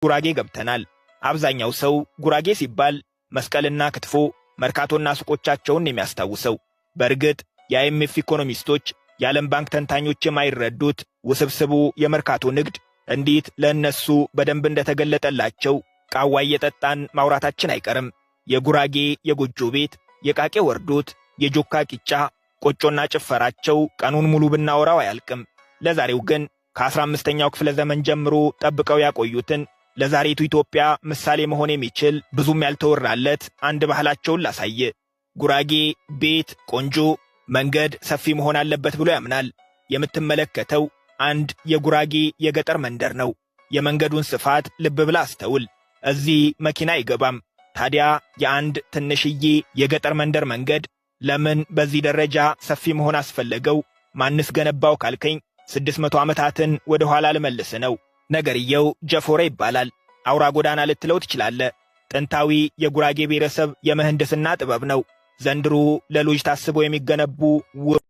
ጉራጌ ገብተናል። አብዛኛው ሰው ጉራጌ ሲባል መስቀልና ክትፎ፣ መርካቶና ሱቆቻቸውን የሚያስታውሰው። በእርግጥ የአይኤምኤፍ ኢኮኖሚስቶች፣ የዓለም ባንክ ተንታኞች የማይረዱት ውስብስቡ የመርካቶ ንግድ እንዴት ለእነሱ በደንብ እንደተገለጠላቸው ቃዋ እየጠጣን ማውራታችን አይቀርም። የጉራጌ የጎጆ ቤት፣ የቃቄ ወርዶት፣ የጆካ ቂጫ፣ ቆጮና ጭፈራቸው ቀኑን ሙሉ ብናወራው አያልቅም። ለዛሬው ግን ከ15ኛው ክፍለ ዘመን ጀምሮ ጠብቀው ያቆዩትን ለዛሬቱ ኢትዮጵያ ምሳሌ መሆን የሚችል ብዙም ያልተወራለት አንድ ባህላቸውን ላሳየ። ጉራጌ ቤት ቆንጆ፣ መንገድ ሰፊ መሆን አለበት ብሎ ያምናል። የምትመለከተው አንድ የጉራጌ የገጠር መንደር ነው። የመንገዱን ስፋት ልብ ብላ አስተውል። እዚህ መኪና አይገባም። ታዲያ የአንድ ትንሽዬ የገጠር መንደር መንገድ ለምን በዚህ ደረጃ ሰፊ መሆን አስፈለገው? ማንስ ገነባው ካልከኝ 600 ዓመታትን ወደ ኋላ ልመልስ ነው። ነገርየው ጀፎረ ይባላል። አውራ ጎዳና ልትለው ትችላለህ። ጥንታዊ የጉራጌ ብሔረሰብ የምህንድስና ጥበብ ነው። ዘንድሮ ለሎጅ ታስበው የሚገነቡ